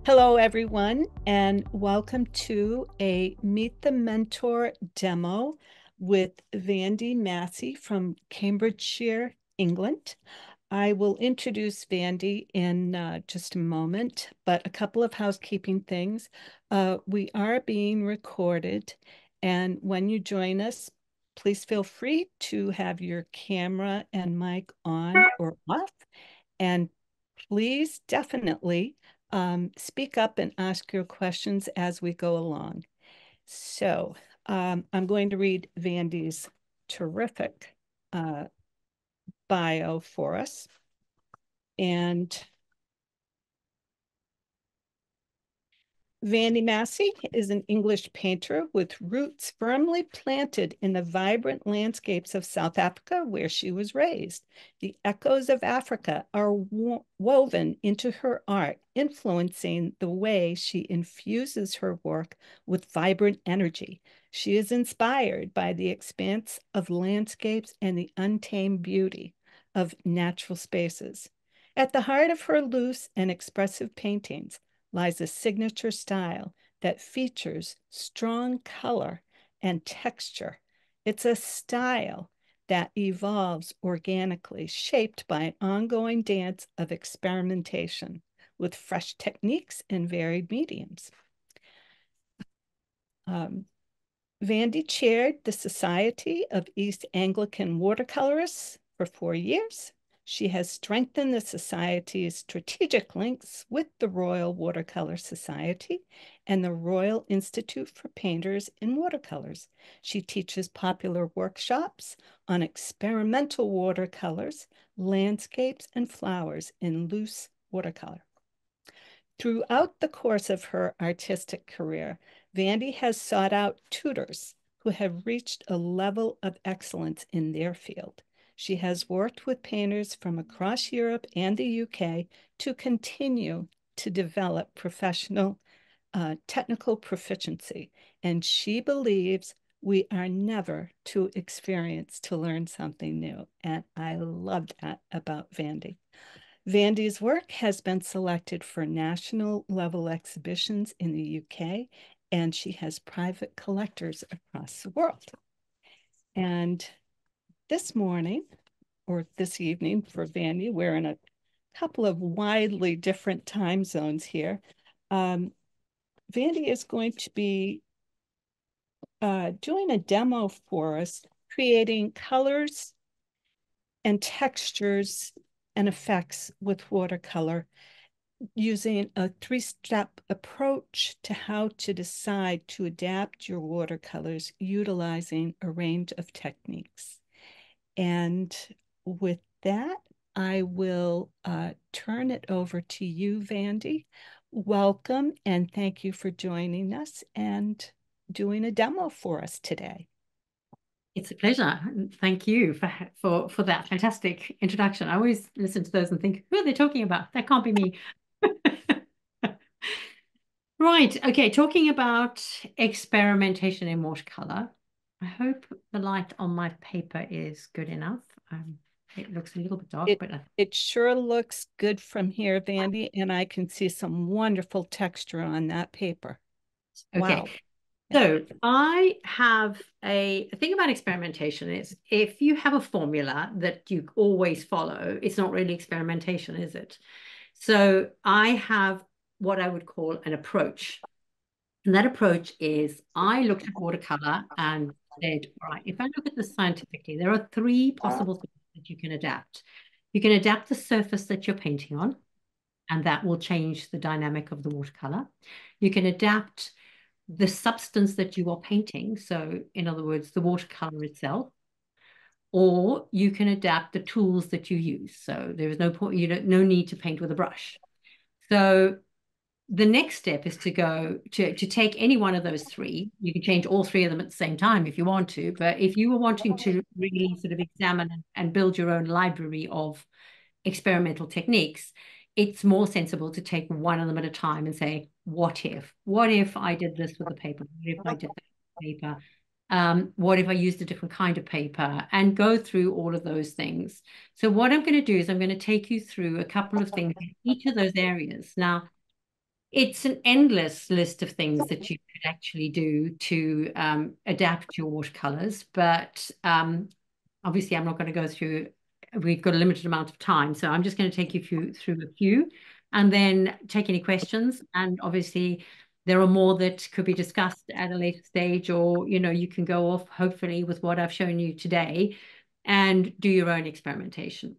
Hello, everyone, and welcome to a Meet the Mentor demo with Vandy Massey from Cambridgeshire, England. I will introduce Vandy in just a moment, but a couple of housekeeping things. We are being recorded, and when you join us, please feel free to have your camera and mic on or off, and please definitely speak up and ask your questions as we go along. So I'm going to read Vandy's terrific uh, bio for us. And Vandy Massey is an English painter with roots firmly planted in the vibrant landscapes of South Africa, where she was raised. The echoes of Africa are woven into her art, influencing the way she infuses her work with vibrant energy. She is inspired by the expanse of landscapes and the untamed beauty of natural spaces. At the heart of her loose and expressive paintings lies a signature style that features strong color and texture. It's a style that evolves organically, shaped by an ongoing dance of experimentation with fresh techniques and varied mediums. Vandy chaired the Society of East Anglican Watercolorists for 4 years. She has strengthened the Society's strategic links with the Royal Watercolor Society and the Royal Institute for Painters in Watercolors. She teaches popular workshops on experimental watercolors, landscapes, and flowers in loose watercolor. Throughout the course of her artistic career, Vandy has sought out tutors who have reached a level of excellence in their field. She has worked with painters from across Europe and the UK to continue to develop professional technical proficiency, and she believes we are never too experienced to learn something new. And I love that about Vandy. Vandy's work has been selected for national level exhibitions in the UK, and she has private collectors across the world. And this morning, or this evening for Vandy, we're in a couple of widely different time zones here. Vandy is going to be doing a demo for us, creating colors and textures and effects with watercolor using a three-step approach to how to decide to adapt your watercolors utilizing a range of techniques. And with that, I will turn it over to you, Vandy. Welcome and thank you for joining us and doing a demo for us today. It's a pleasure. Thank you for that fantastic introduction. I always listen to those and think, who are they talking about? That can't be me. Right. Okay. Talking about experimentation in watercolor. I hope the light on my paper is good enough. It looks a little bit dark, but It sure looks good from here, Vandy, and I can see some wonderful texture on that paper. okay. Wow. So I have a thing about experimentation is if you have a formula that you always follow, it's not really experimentation, is it? So I have what I would call an approach. And that approach is I looked at watercolor and said, all right, if I look at this scientifically, there are three possible things that you can adapt. You can adapt the surface that you're painting on, and that will change the dynamic of the watercolor. You can adapt the substance that you are painting. So, in other words, the watercolor itself, or you can adapt the tools that you use. So there is no point, no need to paint with a brush. So the next step is to go to take any one of those three. You can change all three of them at the same time if you want to, but if you were wanting to really sort of examine and build your own library of experimental techniques, it's more sensible to take one of them at a time and say, what if? What if I did this with the paper? What if I did that with the paper? What if I used a different kind of paper? And go through all of those things. So what I'm going to do is I'm going to take you through a couple of things in each of those areas. Now, It's an endless list of things that you could actually do to adapt your watercolors, but obviously I'm not going to go through, we've got a limited amount of time, so I'm just going to take you through a few and then take any questions. And obviously there are more that could be discussed at a later stage, or, you can go off hopefully with what I've shown you today and do your own experimentation.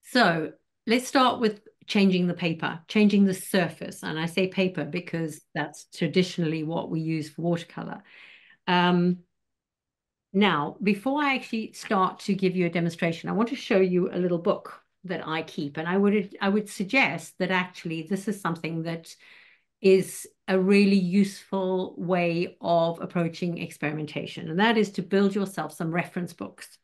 So let's start with changing the paper, changing the surface. And I say paper because that's traditionally what we use for watercolor. Um, Now, before I actually start to give you a demonstration, I want to show you a little book that I keep. And I would suggest that actually this is something that is a really useful way of approaching experimentation, and that is to build yourself some reference books.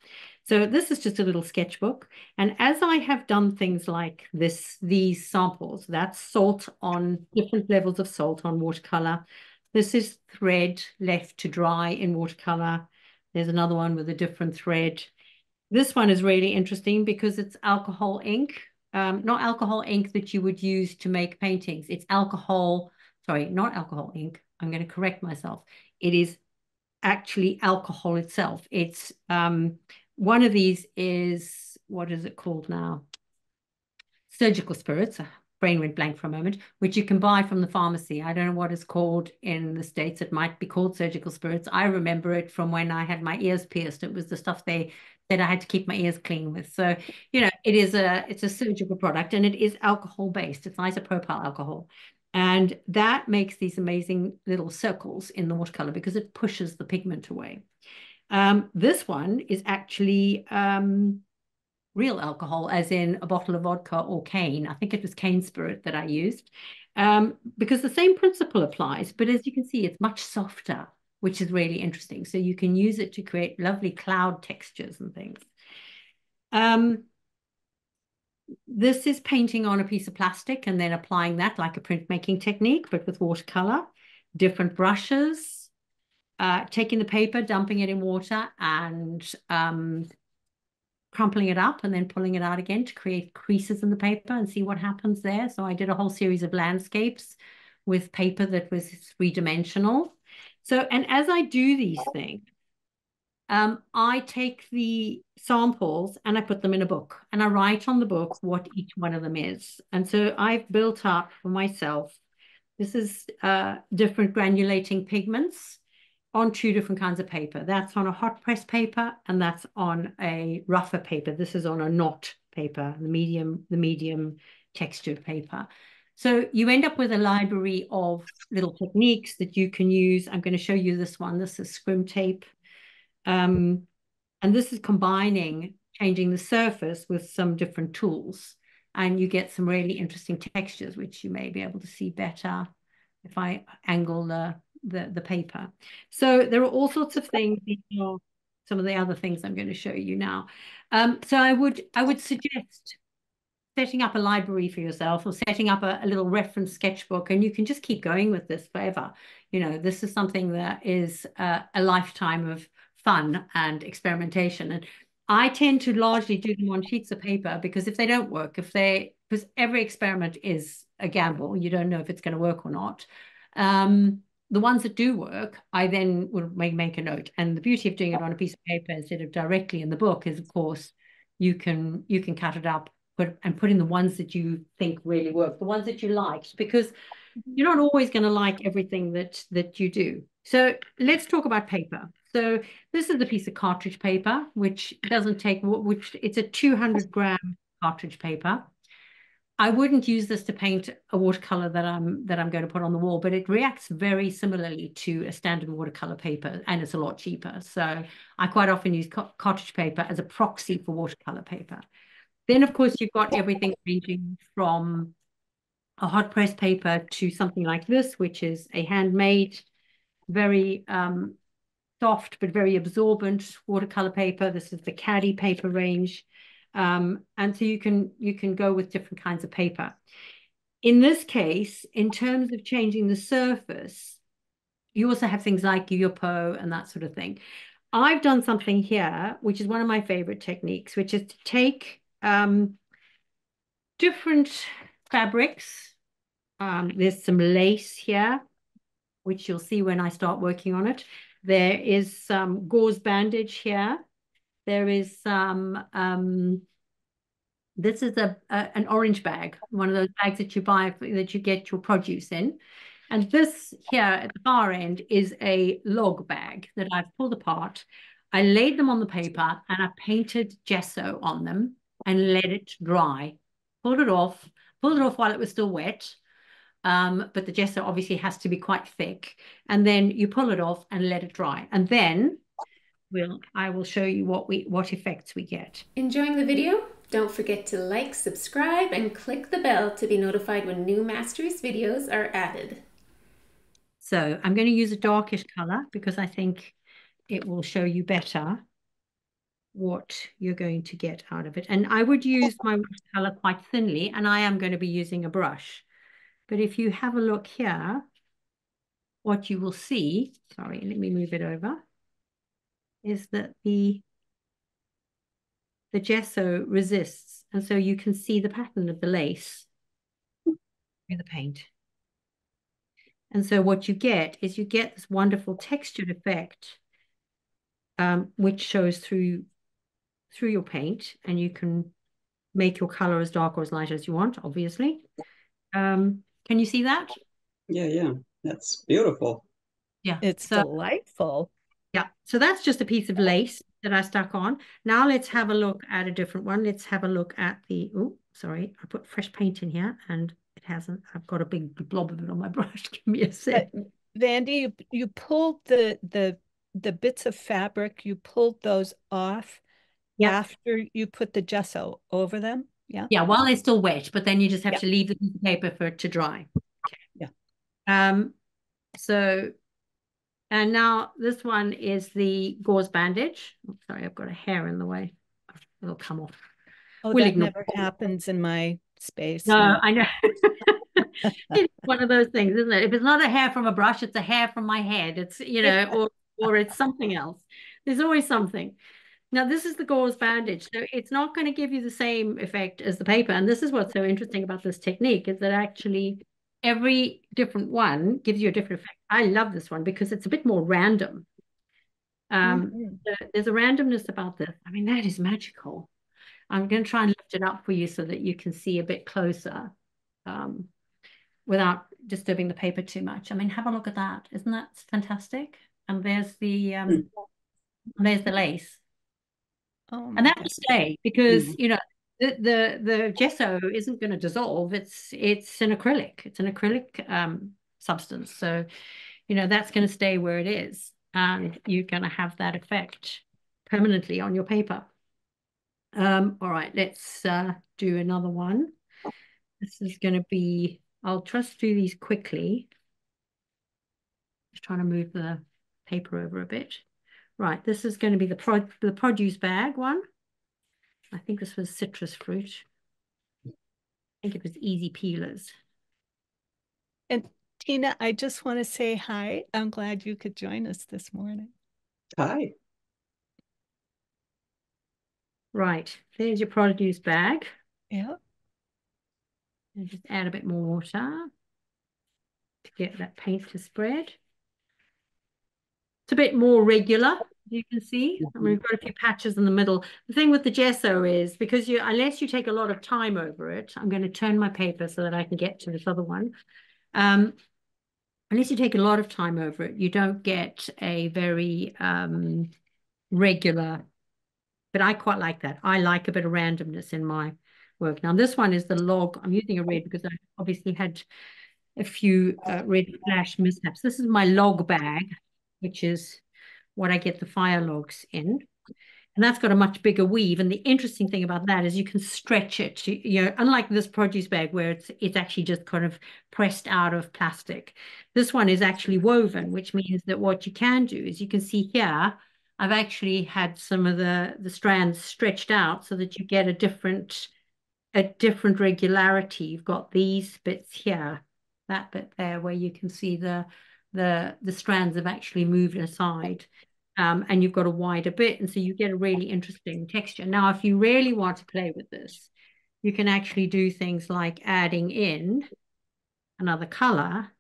So this is just a little sketchbook. And as I have done things like these samples, that's salt on different levels of salt on watercolor. This is thread left to dry in watercolor. There's another one with a different thread. This one is really interesting because it's alcohol ink, not alcohol ink that you would use to make paintings. It's alcohol, sorry, not alcohol ink. I'm going to correct myself. It is actually alcohol itself. It's one of these is, what is it called now? Surgical spirits. Brain went blank for a moment, which you can buy from the pharmacy. I don't know what it's called in the States. It might be called surgical spirits. I remember it from when I had my ears pierced. It was the stuff they said I had to keep my ears clean with. So, it's a surgical product, and it is alcohol based. It's isopropyl alcohol. And that makes these amazing little circles in the watercolor because it pushes the pigment away. This one is actually real alcohol, as in a bottle of vodka or cane. I think it was cane spirit that I used, because the same principle applies. But as you can see, it's much softer, which is really interesting. So you can use it to create lovely cloud textures and things. This is painting on a piece of plastic and then applying that like a printmaking technique, but with watercolor, different brushes, taking the paper, dumping it in water, and crumpling it up and then pulling it out again to create creases in the paper and see what happens there. So I did a whole series of landscapes with paper that was three-dimensional. So, and as I do these things, I take the samples and I put them in a book, and I write on the book what each one of them is. And so I've built up for myself, this is different granulating pigments on two different kinds of paper. That's on a hot press paper, and that's on a rougher paper. This is on a knot paper, the medium textured paper. So you end up with a library of little techniques that you can use. I'm going to show you this one. This is scrim tape. And this is combining, changing the surface with some different tools. And you get some really interesting textures, which you may be able to see better if I angle the paper. So there are all sorts of things, some of the other things I'm going to show you now. So I would suggest setting up a library for yourself, or setting up a little reference sketchbook, and you can just keep going with this forever. This is something that is a lifetime of fun and experimentation. And I tend to largely do them on sheets of paper, because if they don't work, because every experiment is a gamble, you don't know if it's going to work or not. The ones that do work, I then will make a note. And the beauty of doing it on a piece of paper instead of directly in the book is, of course, you can cut it up, put in the ones that you think really work, the ones that you liked, because you're not always going to like everything that you do. So let's talk about paper. So this is the piece of cartridge paper, which doesn't take, it's a 200-gram cartridge paper. I wouldn't use this to paint a watercolor that I'm going to put on the wall, but it reacts very similarly to a standard watercolor paper, and it's a lot cheaper. So I quite often use cartridge paper as a proxy for watercolor paper. Then, of course, you've got everything ranging from a hot press paper to something like this, which is a handmade, very soft but very absorbent watercolor paper. This is the Caddy paper range. And so you can go with different kinds of paper. In this case, in terms of changing the surface, you also have things like Yupo and that sort of thing. I've done something here, which is one of my favorite techniques, which is to take different fabrics There's some lace here, which you'll see when I start working on it. There is some gauze bandage here. There is some, this is an orange bag, one of those bags that you buy, that you get your produce in. And this here at the far end is a log bag that I've pulled apart. I laid them on the paper and I painted gesso on them and let it dry. Pulled it off while it was still wet. But the gesso obviously has to be quite thick. And then you pull it off and let it dry. And then I will show you what effects we get. Enjoying the video? Don't forget to like, subscribe, and click the bell to be notified when new Mastrius videos are added. So I'm going to use a darkish color because I think it will show you better what you're going to get out of it. And I would use my watercolor quite thinly, and I am going to be using a brush. But if you have a look here, what you will see, sorry, let me move it over, is that the gesso resists. And so you can see the pattern of the lace in the paint. And so what you get is you get this wonderful textured effect, which shows through your paint, and you can make your color as dark or as light as you want, obviously. Can you see that? Yeah. That's beautiful. Yeah. It's delightful. Yeah. So that's just a piece of lace that I stuck on. Now let's have a look at a different one. Let's have a look at the, oh, sorry, I put fresh paint in here and it hasn't, I've got a big blob of it on my brush. Give me a sec. Vandy, you pulled the bits of fabric, you pulled those off after you put the gesso over them. Yeah, while they're still wet, but then you just have to leave the piece of paper for it to dry. Okay. Yeah. So, and now this one is the gauze bandage. Oh, sorry, I've got a hair in the way. It'll come off. Oh, that never happens in my space. No, I know. It's one of those things, isn't it? If it's not a hair from a brush, it's a hair from my head. It's, or it's something else. There's always something. Now, this is the gauze bandage. So it's not going to give you the same effect as the paper. And this is what's so interesting about this technique, is that actually every different one gives you a different effect. I love this one because it's a bit more random. There's a randomness about this. I mean, that is magical. I'm going to try and lift it up for you so that you can see a bit closer without disturbing the paper too much. I mean, have a look at that. Isn't that fantastic? And there's the lace. Oh, and that will stay because, the gesso isn't going to dissolve. It's an acrylic. It's an acrylic substance. So, that's going to stay where it is. And you're going to have that effect permanently on your paper. All right, let's do another one. This is going to be, I'll just do these quickly. Just trying to move the paper over a bit. Right, this is going to be the produce bag one. I think this was citrus fruit. I think it was easy peelers. And Tina, I just want to say hi. I'm glad you could join us this morning. Hi. Right, there's your produce bag. Yeah. And just add a bit more water to get that paint to spread. It's a bit more regular, you can see. I mean, we've got a few patches in the middle. The thing with the gesso is, because unless you take a lot of time over it, I'm going to turn my paper so that I can get to this other one. Unless you take a lot of time over it, you don't get a very regular, but I quite like that. I like a bit of randomness in my work. Now, this one is the log. I'm using a red because I obviously had a few red flash mishaps. This is my log bag, which is what I get the fire logs in. And that's got a much bigger weave. And the interesting thing about that is you can stretch it, unlike this produce bag where it's actually just kind of pressed out of plastic. This one is actually woven, which means that what you can do is you can see here, I've actually had some of the strands stretched out so that you get a different regularity. You've got these bits here, that bit there where you can see the strands have actually moved aside. And you've got a wider bit, and so you get a really interesting texture. Now, if you really want to play with this, you can actually do things like adding in another color,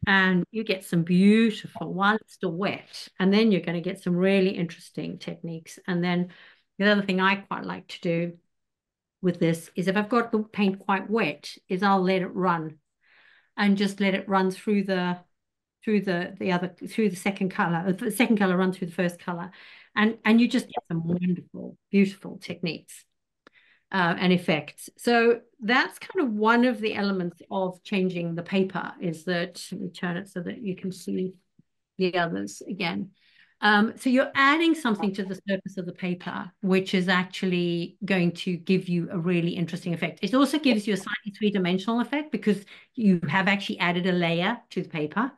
and you get some beautiful while it's still wet. And then you're going to get some really interesting techniques. And then the other thing I quite like to do with this is if I've got the paint quite wet, is I'll let it run and just let it run through the second color. The second color run through the first color, and you just get some wonderful, beautiful techniques and effects. So that's kind of one of the elements of changing the paper, is that, let me turn it so that you can see the others again. So you're adding something to the surface of the paper, which is actually going to give you a really interesting effect. It also gives you a slightly three-dimensional effect because you have actually added a layer to the paper.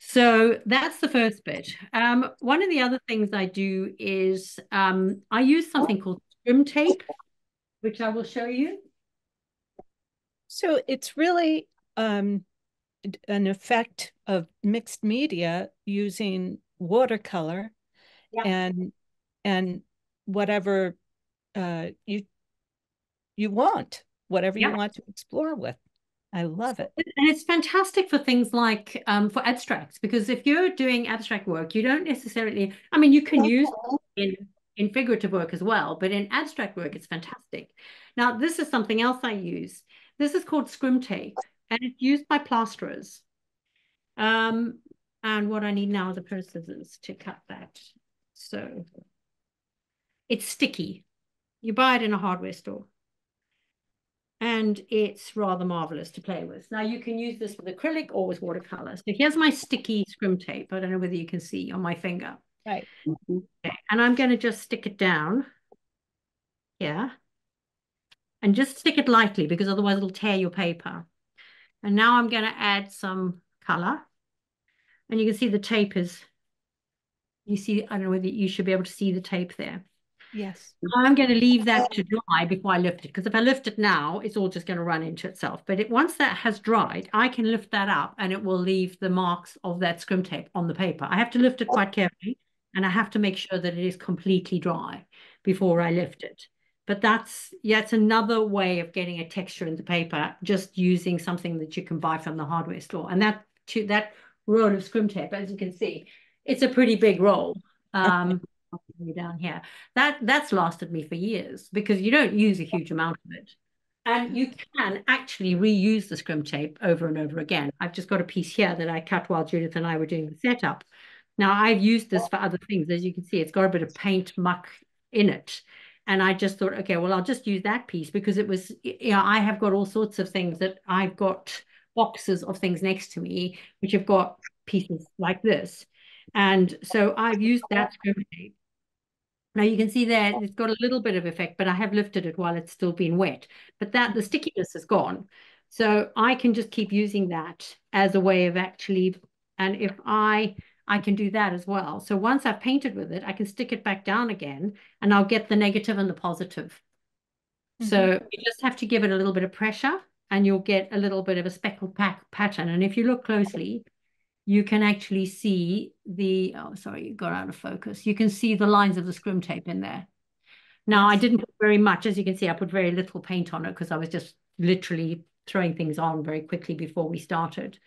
So that's the first bit. One of the other things I do is I use something called scrim tape, which I will show you. So it's really an effect of mixed media using watercolor and whatever you want, whatever you want to explore with. I love it. And it's fantastic for things like for abstracts, because if you're doing abstract work, you don't necessarily, I mean, you can use in figurative work as well, but in abstract work, it's fantastic. Now, this is something else I use. This is called scrim tape, and it's used by plasterers. And what I need now is a pair of scissors to cut that. So it's sticky. You buy it in a hardware store. And it's rather marvelous to play with. Now, you can use this with acrylic or with watercolor. So here's my sticky scrim tape. I don't know whether you can see on my finger. Right. Okay. And I'm going to just stick it down here. And just stick it lightly, because otherwise it'll tear your paper. And now I'm going to add some color. And you can see the tape is, you see, I don't know whether you should be able to see the tape there. Yes. I'm going to leave that to dry before I lift it, because if I lift it now, it's all just going to run into itself. But once that has dried, I can lift that up and it will leave the marks of that scrim tape on the paper. I have to lift it quite carefully, and I have to make sure that it is completely dry before I lift it. But that's, yeah, it's another way of getting a texture in the paper, just using something that you can buy from the hardware store. And that roll of scrim tape, as you can see, it's a pretty big roll. Down here, that's lasted me for years, because you don't use a huge amount of it, and you can actually reuse the scrim tape over and over again. I've just got a piece here that I cut while Judith and I were doing the setup. Now, I've used this for other things. As you can see, it's got a bit of paint muck in it, and I just thought, okay, well, I'll just use that piece, because it was, you know, I have got all sorts of things that I've got boxes of things next to me which have got pieces like this, and so I've used that scrim tape. Now you can see there, it's got a little bit of effect, but I have lifted it while it's still been wet. But the stickiness is gone. So I can just keep using that as a way of actually, and if I can do that as well. So once I've painted with it, I can stick it back down again, and I'll get the negative and the positive. So you just have to give it a little bit of pressure, and you'll get a little bit of a speckled pattern. And if you look closely, you can actually see the, oh, sorry, you got out of focus. You can see the lines of the scrim tape in there. Now, I didn't put very much. As you can see, I put very little paint on it, because I was just literally throwing things on very quickly before we started.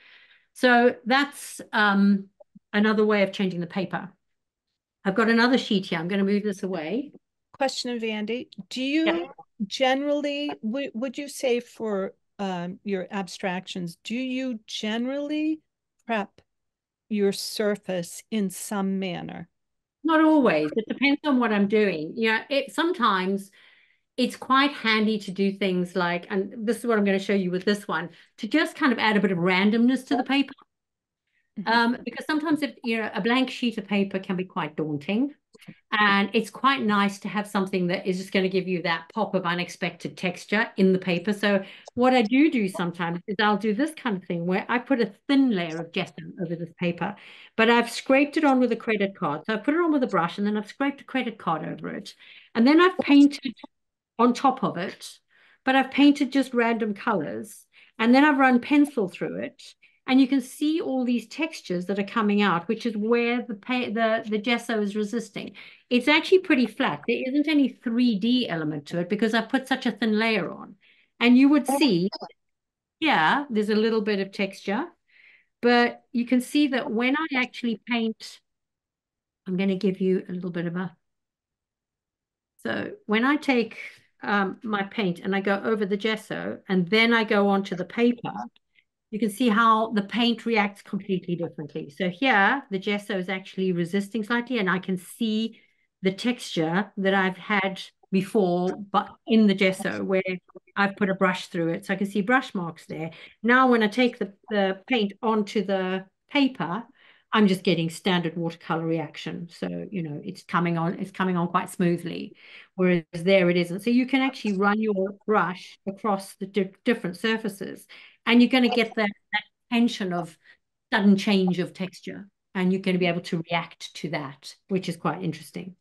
So that's another way of changing the paper. I've got another sheet here. I'm going to move this away. Question of Vandy. Do you generally, would you say for your abstractions, do you generally prep your surface in some manner? Not always. It depends on what I'm doing. Sometimes it's quite handy to do things like, and this is what I'm going to show you with this one, to just kind of add a bit of randomness to the paper. Because sometimes a blank sheet of paper can be quite daunting. And it's quite nice to have something that is just going to give you that pop of unexpected texture in the paper. So what I do sometimes is I'll do this kind of thing where I put a thin layer of gesso over this paper, but I've scraped it on with a credit card. So I put it on with a brush, and then I've scraped a credit card over it. And then I've painted on top of it, but I've painted just random colors. And then I've run pencil through it. And you can see all these textures that are coming out, which is where the gesso is resisting. It's actually pretty flat. There isn't any 3D element to it, because I put such a thin layer on. And you would see here, there's a little bit of texture, but you can see that when I actually paint, I'm going to give you a little bit of a, so when I take my paint and I go over the gesso and then I go onto the paper, you can see how the paint reacts completely differently. So here, the gesso is actually resisting slightly, and I can see the texture that I've had before, but in the gesso where I've put a brush through it. So I can see brush marks there. Now, when I take the paint onto the paper, I'm just getting standard watercolor reaction. So, it's coming on quite smoothly, whereas there it isn't. So you can actually run your brush across the different surfaces, and you're going to get that tension of sudden change of texture, and you're going to be able to react to that, which is quite interesting.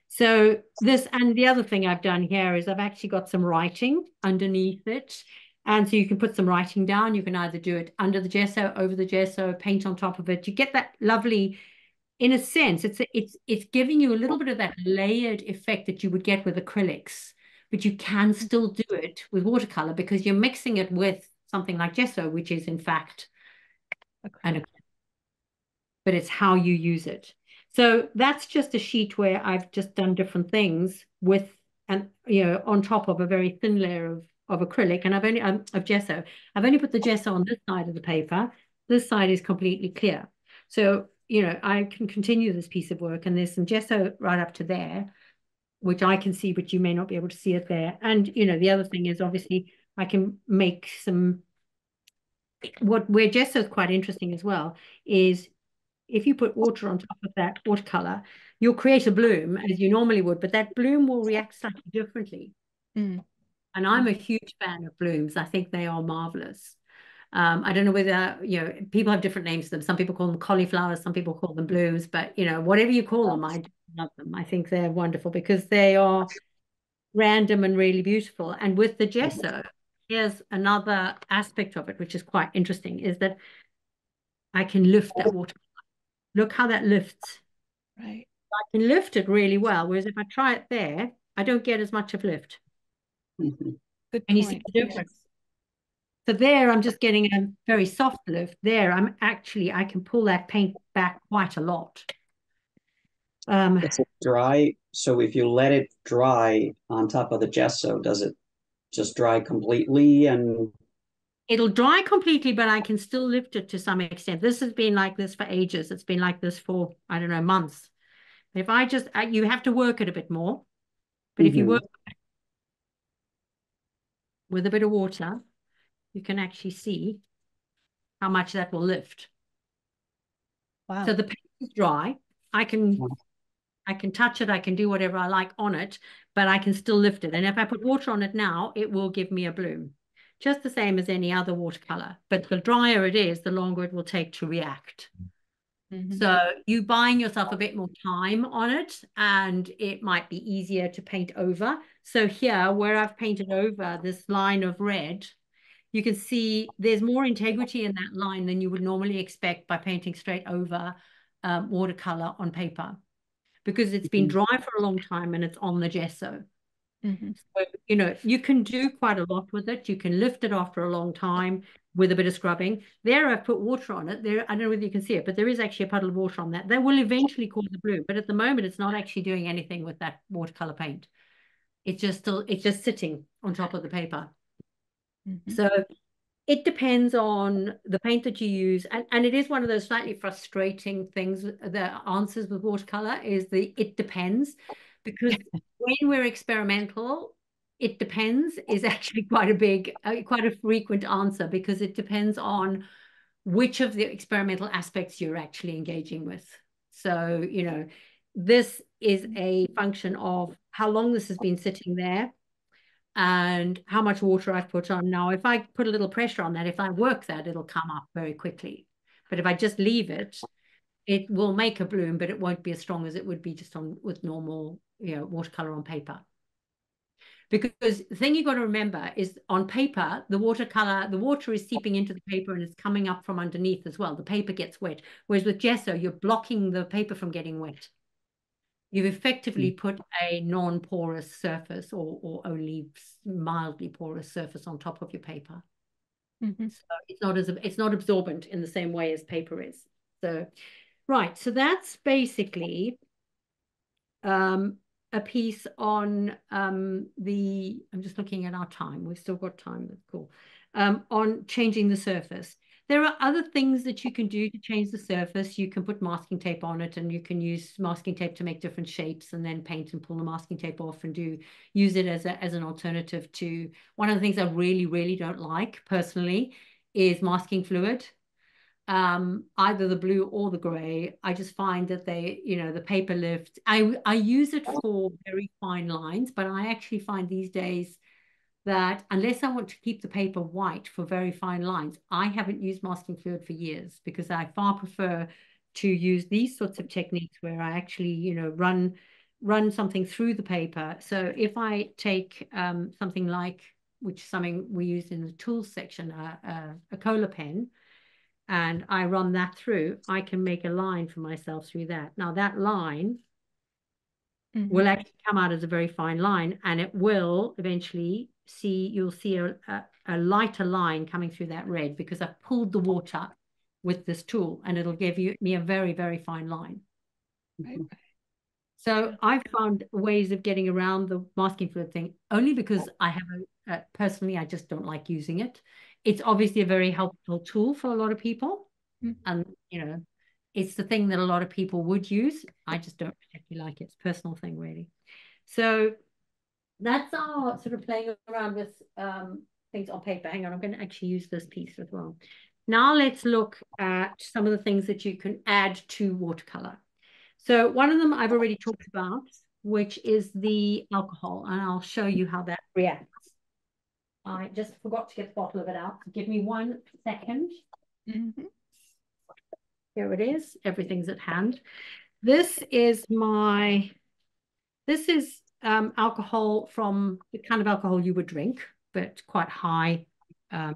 So this, and the other thing I've done here is I've actually got some writing underneath it. And so you can put some writing down. You can either do it under the gesso, over the gesso, paint on top of it. You get that lovely, in a sense, it's giving you a little bit of that layered effect that you would get with acrylics, but you can still do it with watercolor because you're mixing it with something like gesso, which is in fact an acrylic, but it's how you use it. So that's just a sheet where I've just done different things with, and on top of a very thin layer of acrylic, and I've only of gesso. I've only put the gesso on this side of the paper. This side is completely clear. So I can continue this piece of work, and there's some gesso right up to there, which I can see, but you may not be able to see it there. And the other thing is obviously I can make some. Where gesso is quite interesting as well is if you put water on top of that watercolor, you'll create a bloom as you normally would, but that bloom will react slightly differently. Mm. And I'm a huge fan of blooms. I think they are marvelous. I don't know whether, people have different names for them. Some people call them cauliflowers, some people call them blooms, but, whatever you call them, I love them. I think they're wonderful because they are random and really beautiful. And with the gesso, here's another aspect of it, which is quite interesting, is that I can lift that water. Look how that lifts. Right. I can lift it really well, whereas if I try it there, I don't get as much of lift. Mhm. Good And you see point. the difference. So there, I'm just getting a very soft lift. There, I can pull that paint back quite a lot. It's dry. So if you let it dry on top of the gesso, does it just dry completely? And It'll dry completely, but I can still lift it to some extent. This has been like this for ages. It's been like this for, I don't know, months. If I just, you have to work it a bit more. But if you work with a bit of water, you can actually see how much that will lift. Wow. So the paint is dry. I can touch it. I can do whatever I like on it, but I can still lift it. And if I put water on it now, it will give me a bloom. Just the same as any other watercolor. But the drier it is, the longer it will take to react. So you buying yourself a bit more time on it, and it might be easier to paint over. So here, where I've painted over this line of red, you can see there's more integrity in that line than you would normally expect by painting straight over watercolor on paper, because it's been dry for a long time and it's on the gesso. So, you can do quite a lot with it. You can lift it after a long time with a bit of scrubbing. There, I've put water on it. There, I don't know whether you can see it, but there is actually a puddle of water on that. That will eventually cause a bloom, but at the moment, it's not actually doing anything with that watercolor paint. It's just sitting on top of the paper. So it depends on the paint that you use. And it is one of those slightly frustrating things. The answers with watercolor is it depends, because when we're experimental, it depends is actually quite a frequent answer, because it depends on which of the experimental aspects you're actually engaging with. So, this is a function of how long this has been sitting there and how much water I've put on. Now, if I put a little pressure on that, if I work that, it'll come up very quickly. But if I just leave it, it will make a bloom, but it won't be as strong as it would be just with normal, watercolor on paper. Because the thing you've got to remember is on paper, the water is seeping into the paper and it's coming up from underneath as well. The paper gets wet. Whereas with gesso, you're blocking the paper from getting wet. You've effectively put a non-porous surface or only mildly porous surface on top of your paper. So it's not absorbent in the same way as paper is. So, right. So that's basically a piece on I'm just looking at our time. We've still got time. That's cool. On changing the surface. There are other things that you can do to change the surface. You can put masking tape on it, and you can use masking tape to make different shapes, and then paint and pull the masking tape off and use it as an alternative to one of the things I really, really don't like personally is masking fluid. Either the blue or the gray. I just find that the paper lift, I use it for very fine lines, but I actually find these days that unless I want to keep the paper white for very fine lines, I haven't used masking fluid for years, because I far prefer to use these sorts of techniques where I actually, run something through the paper. So if I take something like, which is something we use in the tools section, a Cola pen, and I run that through, I can make a line for myself through that. Now that line will actually come out as a very fine line, and it will eventually you'll see a lighter line coming through that red, because I've pulled the water with this tool, and it'll give me a very, very fine line. Right. So I've found ways of getting around the masking fluid thing, only because I have personally, I just don't like using it. It's obviously a very helpful tool for a lot of people. And, it's the thing that a lot of people would use. I just don't particularly like it. It's a personal thing, really. So that's our sort of playing around with things on paper. Hang on, I'm going to actually use this piece as well. Now let's look at some of the things that you can add to watercolor. So one of them I've already talked about, which is the alcohol, and I'll show you how that reacts. I just forgot to get the bottle of it out. Give me 1 second. Here it is. Everything's at hand. This is alcohol from the kind of alcohol you would drink, but quite high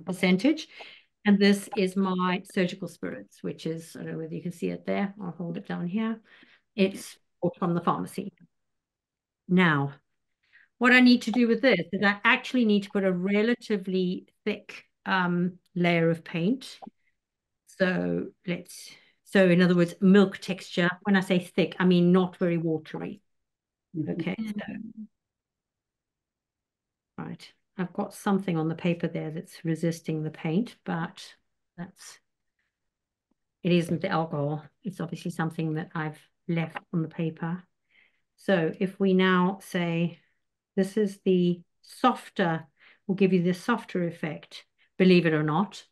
percentage. And this is my surgical spirits, which is, I don't know whether you can see it there. I'll hold it down here. It's from the pharmacy. Now, what I need to do with this is I actually need to put a relatively thick layer of paint. So in other words, milk texture. When I say thick, I mean not very watery. Okay. Right. I've got something on the paper there that's resisting the paint, but it isn't the alcohol. It's obviously something that I've left on the paper. So if we now say, this is the softer, will give you the softer effect, believe it or not.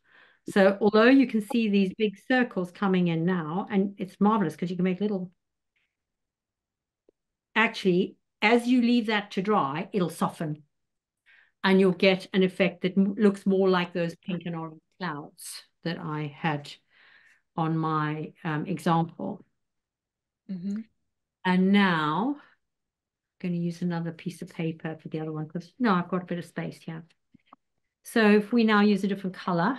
So although you can see these big circles coming in now, and it's marvelous because you can make little, actually, as you leave that to dry, it'll soften. And you'll get an effect that looks more like those pink and orange clouds that I had on my example. And now I'm going to use another piece of paper for the other one, because no, I've got a bit of space here. So if we now use a different color,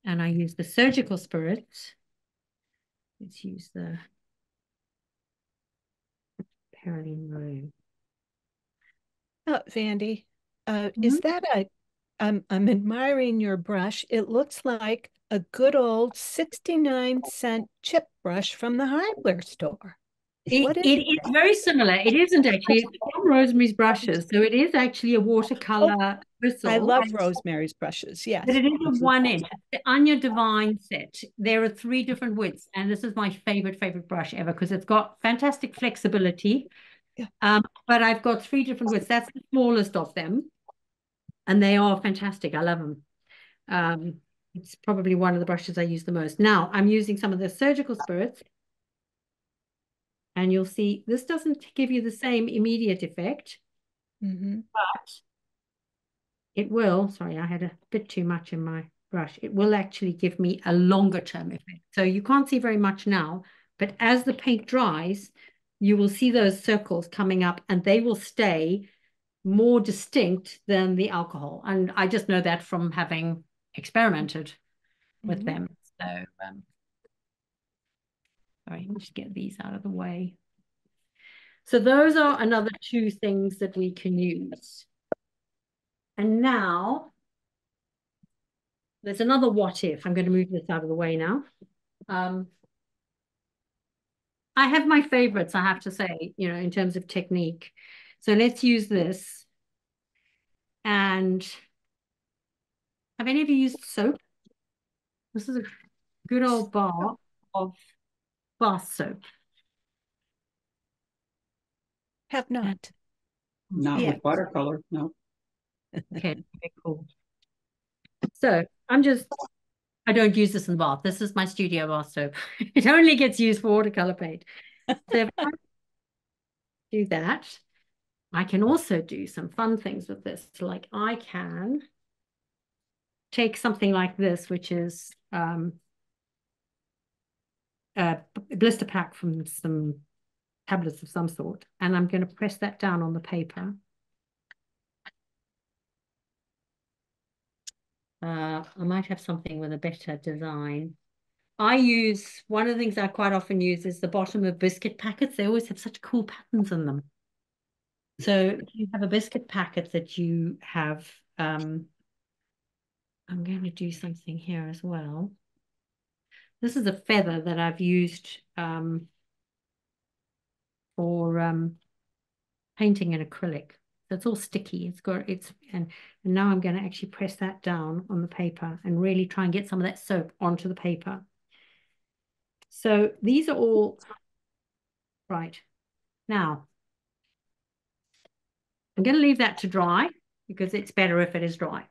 and I use the surgical spirit, let's use the Perylene Maroon. Oh, Vandy, is that I'm admiring your brush. It looks like a good old 69-cent chip brush from the hardware store. What is It is very similar. It isn't actually. It's from Rosemary's Brushes. So it is actually a watercolor bristle. I love Rosemary's brushes, yes. But it is a 1 inch. The Anya Divine set. There are 3 different widths. And this is my favorite brush ever, because it's got fantastic flexibility. Yeah. But I've got 3 different widths. That's the smallest of them. And they are fantastic. I love them. It's probably one of the brushes I use the most. Now, I'm using some of the surgical spirits. And you'll see this doesn't give you the same immediate effect. But it will, sorry, I had a bit too much in my brush. It will actually give me a longer term effect. So you can't see very much now, but as the paint dries, you will see those circles coming up, and they will stay more distinct than the alcohol. And I just know that from having experimented with them. So, sorry, let me just get these out of the way. So those are another 2 things that we can use. And now there's another what if. I'm going to move this out of the way now. I have my favorites, I have to say, in terms of technique. So let's use this. And have any of you used soap? This is a good old bar of bath soap. Have not. Not with watercolor, no. Okay, cool. So I don't use this in the bath. This is my studio bath soap. It only gets used for watercolor paint. So if I do that, I can also do some fun things with this. So like I can take something like this, which is a blister pack from some tablets of some sort, and I'm going to press that down on the paper. I might have something with a better design. One of the things I quite often use is the bottom of biscuit packets. They always have such cool patterns in them. So if you have a biscuit packet that you have, I'm going to do something here as well. This is a feather that I've used for painting in acrylic. So it's all sticky. And now I'm going to actually press that down on the paper and really try and get some of that soap onto the paper. So these are all right. Now, I'm going to leave that to dry because it's better if it is dry.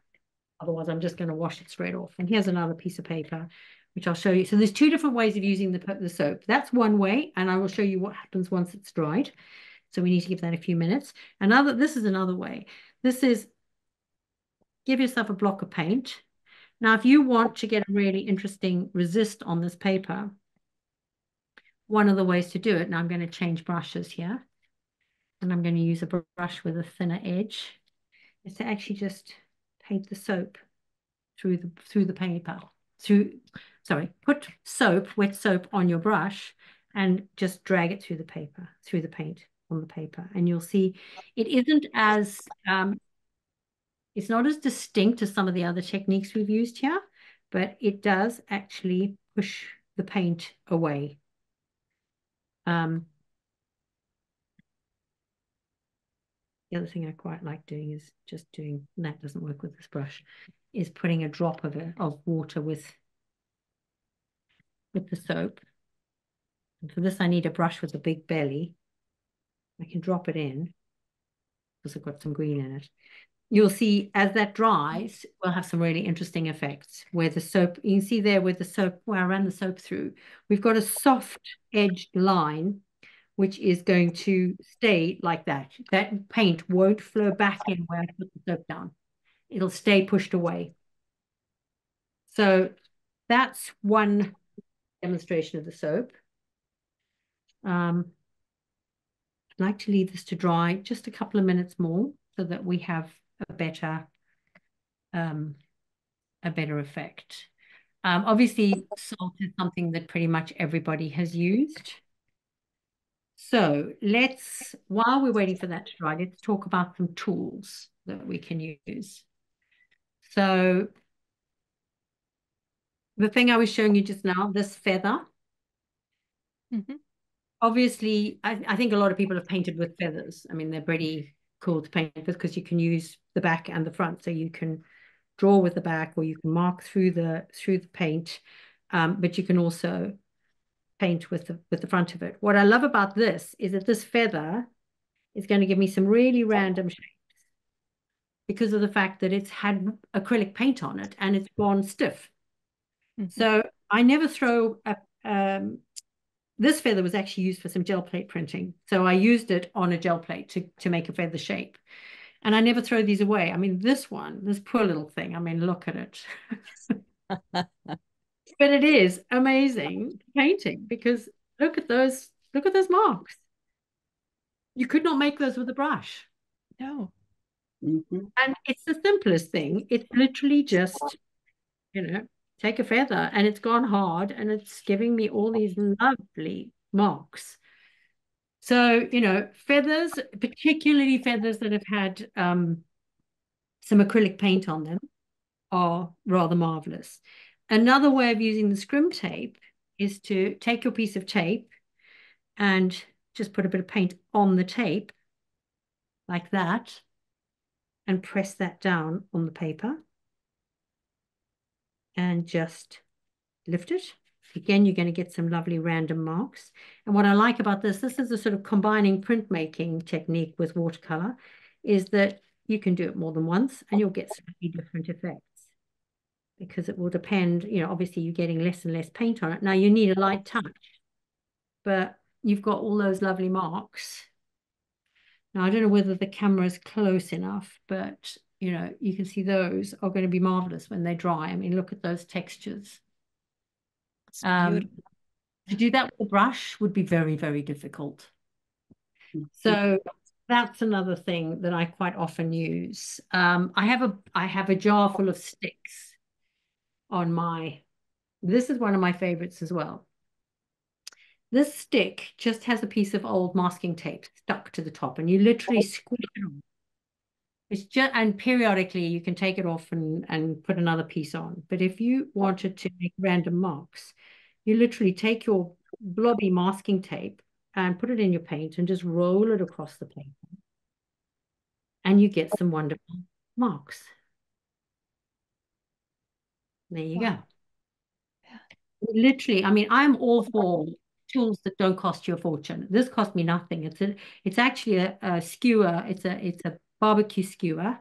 Otherwise, I'm just going to wash it straight off. And here's another piece of paper, which I'll show you. So there's two different ways of using the soap. That's one way, and I will show you what happens once it's dried. So we need to give that a few minutes. This is another way. This is give yourself a block of paint. Now, if you want to get a really interesting resist on this paper, one of the ways to do it, now I'm going to change brushes here, and I'm going to use a brush with a thinner edge, is to actually just paint the soap through the paper. Put wet soap on your brush and just drag it through the paper, through the paint on the paper. And you'll see it isn't as, it's not as distinct as some of the other techniques we've used here, but it does actually push the paint away. The other thing I quite like doing is just doing, that doesn't work with this brush, is putting a drop of water with the soap. And for this, I need a brush with a big belly. I can drop it in because I've got some green in it. You'll see as that dries, we'll have some really interesting effects where the soap, you can see there where I ran the soap through, we've got a soft edged line, which is going to stay like that. That paint won't flow back in where I put the soap down. It'll stay pushed away. So that's one demonstration of the soap. I'd like to leave this to dry just a couple of minutes more so that we have a better effect. Obviously, salt is something that pretty much everybody has used. So while we're waiting for that to dry, let's talk about some tools that we can use. So the thing I was showing you just now, this feather. Mm-hmm. Obviously, I think a lot of people have painted with feathers. I mean, they're pretty cool to paint with because you can use the back and the front. So you can draw with the back or you can mark through the paint, but you can also paint with the front of it. What I love about this is that this feather is going to give me some really random shapes because of the fact that it's had acrylic paint on it and it's gone stiff. Mm-hmm. So I never throw this feather was actually used for some gel plate printing. So I used it on a gel plate to make a feather shape. And I never throw these away. I mean, this poor little thing, I mean, look at it. But it is amazing painting because look at those marks. You could not make those with a brush. No. Mm-hmm. And it's the simplest thing. It's literally just, take a feather and it's gone hard and it's giving me all these lovely marks. So, feathers, particularly feathers that have had some acrylic paint on them, are rather marvelous. Another way of using the scrim tape is to take your piece of tape and just put a bit of paint on the tape like that and press that down on the paper and just lift it. Again, you're going to get some lovely random marks. And what I like about this is a sort of combining printmaking technique with watercolor, is that you can do it more than once and you'll get slightly different effects, because it will depend, obviously you're getting less and less paint on it. Now you need a light touch, but you've got all those lovely marks. Now I don't know whether the camera is close enough, but you can see those are going to be marvelous when they dry. I mean, look at those textures. To do that with a brush would be very, very difficult. So that's another thing that I quite often use. I have a jar full of sticks on my. This is one of my favorites as well. This stick just has a piece of old masking tape stuck to the top, and you literally squish it on. It's just, and periodically you can take it off and put another piece on. But if you wanted to make random marks, you literally take your blobby masking tape and put it in your paint and just roll it across the paper. And you get some wonderful marks. There you go. Literally, I mean, I'm all for tools that don't cost you a fortune. This cost me nothing. It's actually a skewer. It's a barbecue skewer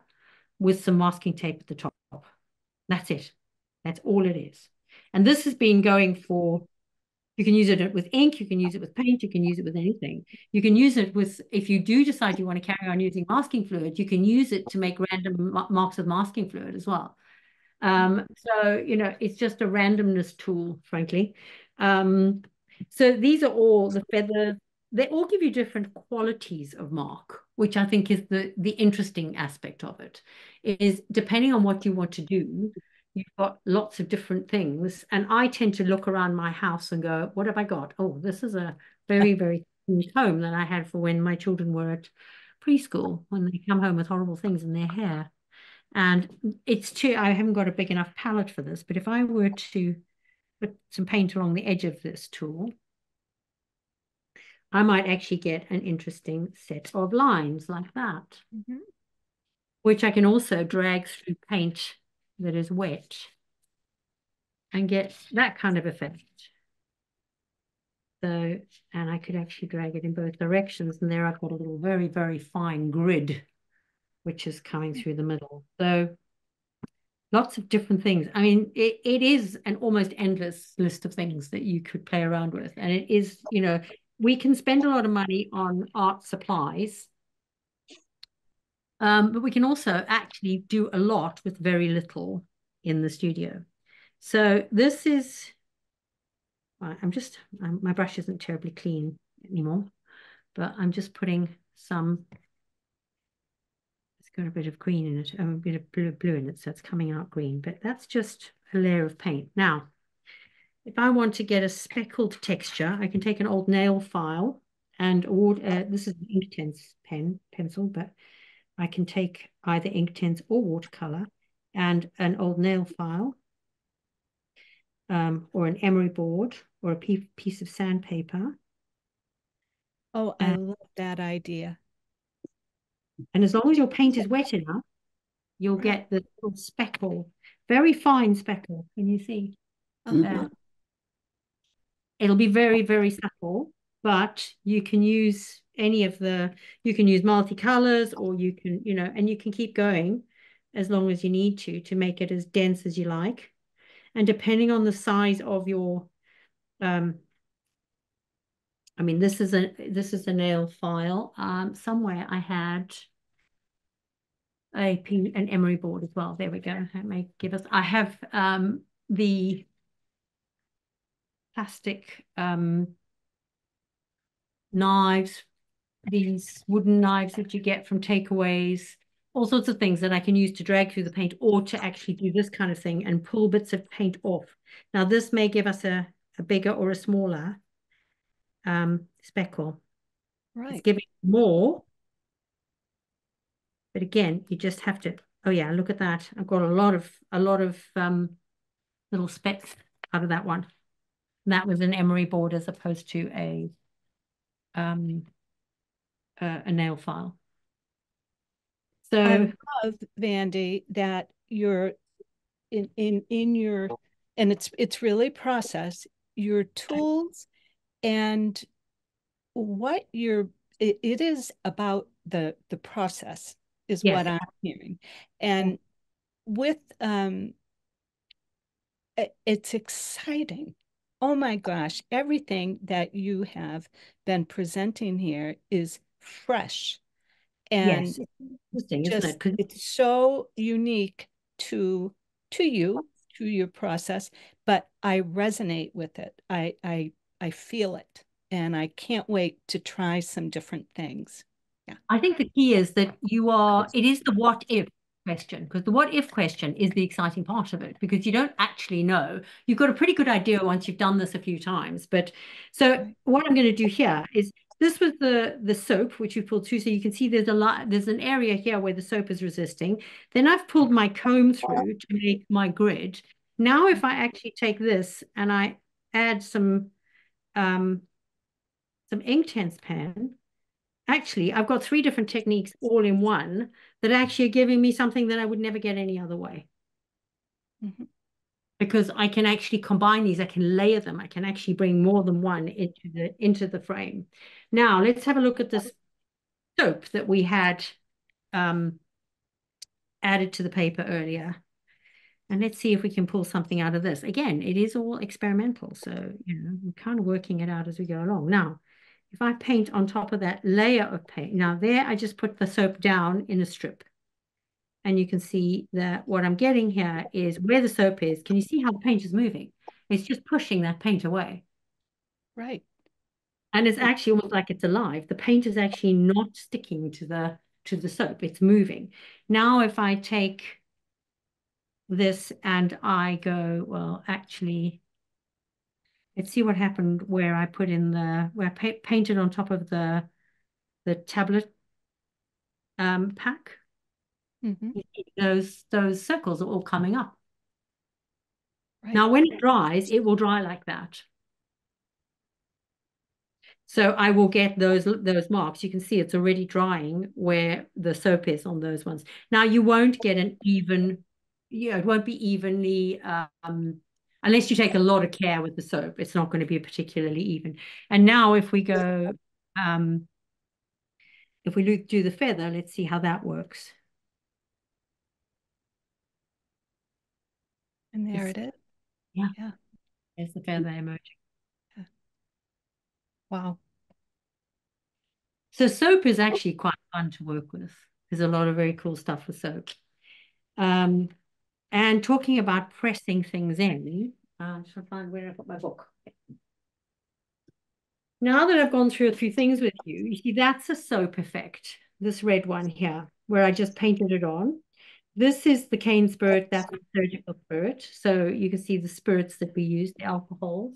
with some masking tape at the top. That's it. That's all it is. And this has been going for, you can use it with ink, you can use it with paint, you can use it with anything. You can use it with, if you do decide you want to carry on using masking fluid, you can use it to make random marks of masking fluid as well. So, it's just a randomness tool, frankly. So these are all the feathers. They all give you different qualities of mark, which I think is the interesting aspect of it, is depending on what you want to do, you've got lots of different things. And I tend to look around my house and go, what have I got? Oh, this is a very, very neat home that I had for when my children were at preschool, when they come home with horrible things in their hair. And I haven't got a big enough palette for this, but if I were to put some paint along the edge of this tool, I might actually get an interesting set of lines like that, which I can also drag through paint that is wet and get that kind of effect. So, and I could actually drag it in both directions, and there I've got a little very, very fine grid, which is coming through the middle. So lots of different things. I mean, it is an almost endless list of things that you could play around with. And it is, we can spend a lot of money on art supplies, but we can also actually do a lot with very little in the studio. So this is, my brush isn't terribly clean anymore, but I'm just putting some, it's got a bit of green in it, a bit of blue in it, so it's coming out green, but that's just a layer of paint. Now, if I want to get a speckled texture, I can take an old nail file and this is an Inktense pencil, but I can take either Inktense or watercolor and an old nail file, or an emery board or a piece of sandpaper. Oh, I love that idea. And as long as your paint is wet enough, you'll get the little speckle, very fine speckle. Can you see? It'll be very, very subtle, but you can use you can use multicolors, or you can, and you can keep going as long as you need to make it as dense as you like. And depending on the size of your, I mean, this is a nail file. Somewhere I had an emery board as well. There we go. That may give us. I have the plastic knives, these wooden knives that you get from takeaways, all sorts of things that I can use to drag through the paint, or to actually do this kind of thing and pull bits of paint off. Now, this may give us a bigger or a smaller speckle. Right. It's giving more. But again, you just have to Oh yeah, look at that. I've got a lot of little specks out of that one. That was an emery board as opposed to a nail file. I So love, Vandy, that you're in your, and it's really process, your tools and what you're, it is about the process is yes, what I'm hearing. And with it's exciting. Oh my gosh, everything that you have been presenting here is fresh and yes, it's interesting, isn't it? just Because it's so unique to you, to your process, but I resonate with it. I feel it and I can't wait to try some different things. Yeah. I think the key is that it is the what if question, because the what if question is the exciting part of it, because you don't actually know. You've got a pretty good idea once you've done this a few times. But so what I'm going to do here is this was the soap, which you pulled through. So you can see there's an area here where the soap is resisting. Then I've pulled my comb through to make my grid. Now, if I actually take this and I add some Inktense pan. Actually, I've got 3 different techniques all in one that actually are giving me something that I would never get any other way. Mm-hmm. Because I can actually combine these, I can layer them, I can actually bring more than one into the frame. Now, let's have a look at this soap that we had added to the paper earlier. And let's see if we can pull something out of this. Again, it is all experimental, so we're kind of working it out as we go along. Now, if I paint on top of that layer of paint, now there I just put the soap down in a strip. And you can see that what I'm getting here is where the soap is. Can you see how the paint is moving? It's just pushing that paint away. Right. And it's actually almost like it's alive. The paint is actually not sticking to the soap. It's moving. Now, if I take this and I go, well, actually, let's see what happened where I put in where I painted on top of the tablet pack. Mm-hmm. Those circles are all coming up. Right. Now, when it dries, it will dry like that. So I will get those marks. You can see it's already drying where the soap is on those ones. Now, you won't get an even, it won't be evenly, unless you take a lot of care with the soap. It's not going to be particularly even. And now if we go, if we do the feather, let's see how that works. And there it is. Yeah. Yeah. There's the feather emerging. Yeah. Wow. So soap is actually quite fun to work with. There's a lot of very cool stuff with soap. And talking about pressing things in, should I find where I put my book? Now that I've gone through a few things with you, you see that's a soap effect, this red one here, where I just painted it on. This is the cane spirit, that's the surgical spirit. So you can see the spirits that we use, the alcohols,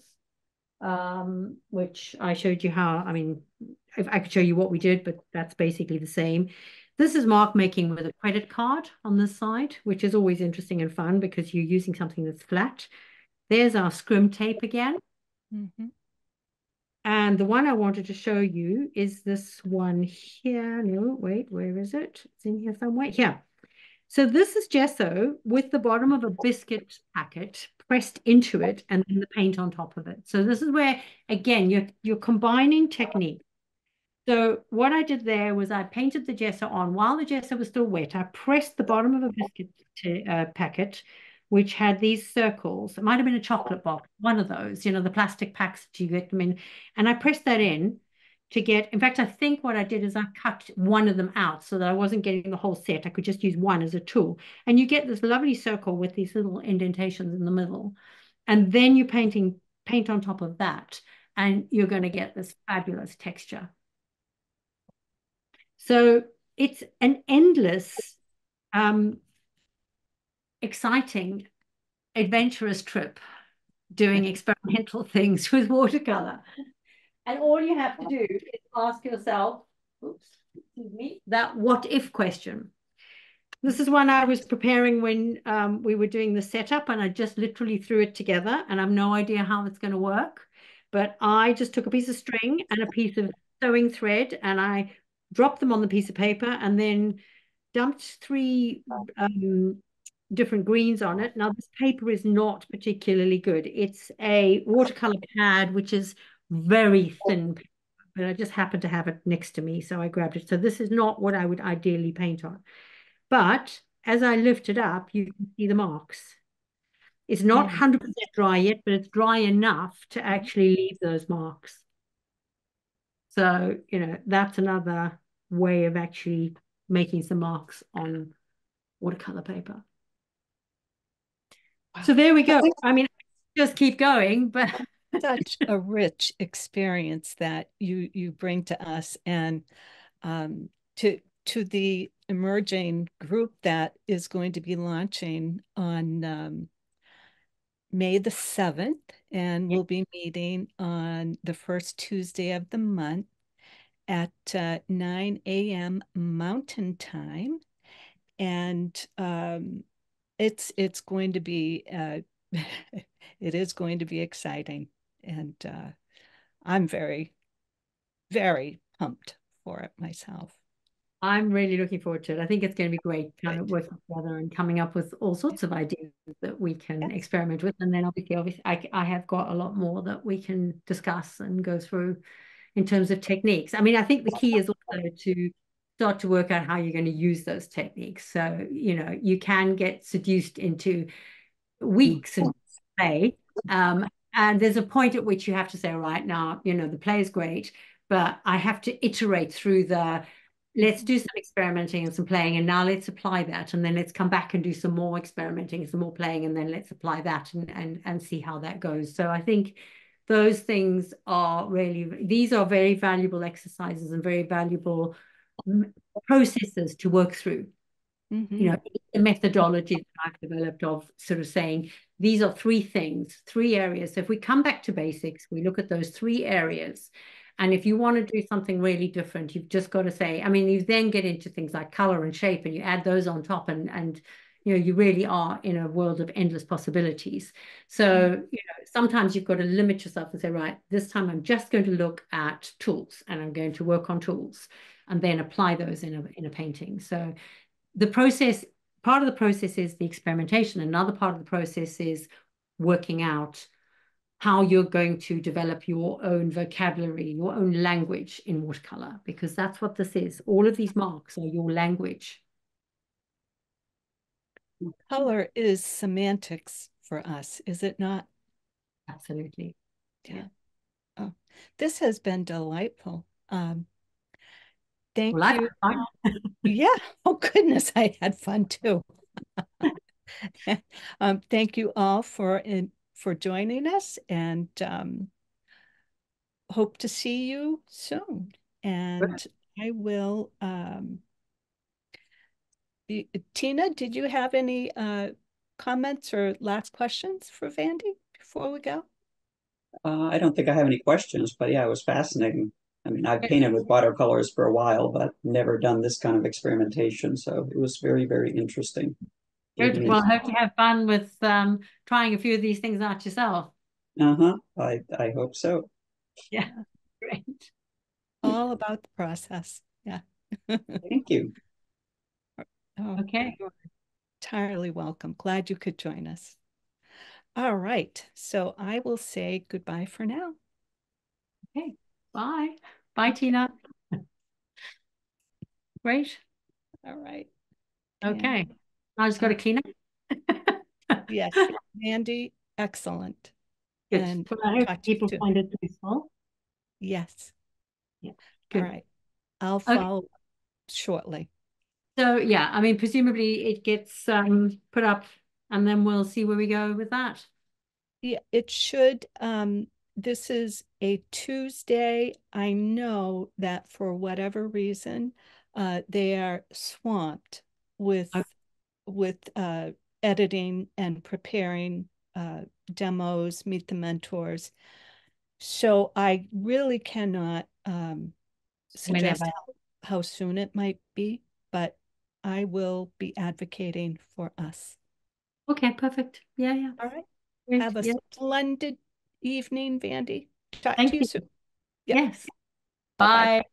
which I showed you how, I mean, if I could show you what we did, but that's basically the same. This is mark making with a credit card on this side, which is always interesting and fun because you're using something that's flat. There's our scrim tape again. Mm-hmm. And the one I wanted to show you is this one here. No, wait, where is it? It's in here somewhere. Here. So this is gesso with the bottom of a biscuit packet pressed into it and then the paint on top of it. So this is where, again, you're combining technique. So what I did there was I painted the gesso on. While the gesso was still wet, I pressed the bottom of a biscuit packet, which had these circles. It might have been a chocolate box, one of those, the plastic packs that you get them in. And I pressed that in to get, in fact, I think what I did is I cut one of them out so that I wasn't getting the whole set. I could just use one as a tool. And you get this lovely circle with these little indentations in the middle. And then you paint on top of that, and you're going to get this fabulous texture. So it's an endless, exciting, adventurous trip doing experimental things with watercolor. And all you have to do is ask yourself, oops, excuse me, that what if question. This is one I was preparing when we were doing the setup, and I just literally threw it together, and I have no idea how it's going to work. But I just took a piece of string and a piece of sewing thread, and I dropped them on the piece of paper, and then dumped three different greens on it. Now, this paper is not particularly good. It's a watercolor pad, which is very thin paper, but I just happened to have it next to me, so I grabbed it. So this is not what I would ideally paint on. But as I lift it up, you can see the marks. It's not 100% dry yet, but it's dry enough to actually leave those marks. So, that's another way of actually making some marks on watercolor paper. Wow. So there we go. I mean, just keep going, but such a rich experience that you bring to us, and to the emerging group that is going to be launching on May the 7th, and we'll be meeting on the first Tuesday of the month at 9 a.m. Mountain Time. And it's going to be it is going to be exciting, and I'm very, very pumped for it myself. I'm really looking forward to it. I think it's going to be great kind of working together and coming up with all sorts of ideas that we can experiment with. And then obviously I have got a lot more that we can discuss and go through in terms of techniques. I mean, I think the key is also to start to work out how you're going to use those techniques. So, you can get seduced into weeks and play. And there's a point at which you have to say, right now, the play is great, but I have to iterate through let's do some experimenting and some playing, and now let's apply that, and then let's come back and do some more experimenting and some more playing, and then let's apply that and see how that goes. So I think those things these are very valuable exercises and very valuable processes to work through. The methodology that I've developed of sort of saying, these are three things, three areas. So if we come back to basics, we look at those three areas. And if you want to do something really different, you've just got to say, I mean, you then get into things like color and shape, and you add those on top, and you really are in a world of endless possibilities. So, sometimes you've got to limit yourself and say, right, this time I'm just going to look at tools, and I'm going to work on tools and then apply those in a painting. So part of the process is the experimentation. Another part of the process is working out how you're going to develop your own vocabulary, your own language in watercolor, because that's what this is. All of these marks are your language. Color is semantics for us, is it not? Absolutely. Yeah. Oh, this has been delightful. Thank you. Yeah. Oh, goodness, I had fun too. Thank you all for joining us, and hope to see you soon. And I will Tina, did you have any comments or last questions for Vandy before we go? I don't think I have any questions, but yeah, it was fascinating. I mean, I've painted with watercolors for a while, but never done this kind of experimentation. So it was very, very interesting. Good. Well, I hope you have fun with trying a few of these things out yourself. I hope so. Yeah. Great. All about the process. Yeah. Thank you. Oh, okay. You're entirely welcome. Glad you could join us. All right. So I will say goodbye for now. Okay. Bye. Bye, Tina. Great. All right. Okay. And I just got to clean up. Yes. Vandy, excellent. Good. And well, I hope people find it useful. Yes. Yeah. Good. All right. I'll follow shortly. So yeah, I mean, presumably it gets put up, and then we'll see where we go with that. Yeah, it should. This is a Tuesday. I know that for whatever reason, they are swamped with editing and preparing demos, meet the mentors. So I really cannot suggest how soon it might be, but I will be advocating for us. Okay, perfect. Yeah, yeah. All right. Great. Have a Yeah. splendid evening, Vandy. Talk Thank to you you. soon. Yep. Yes. Bye-bye. Bye.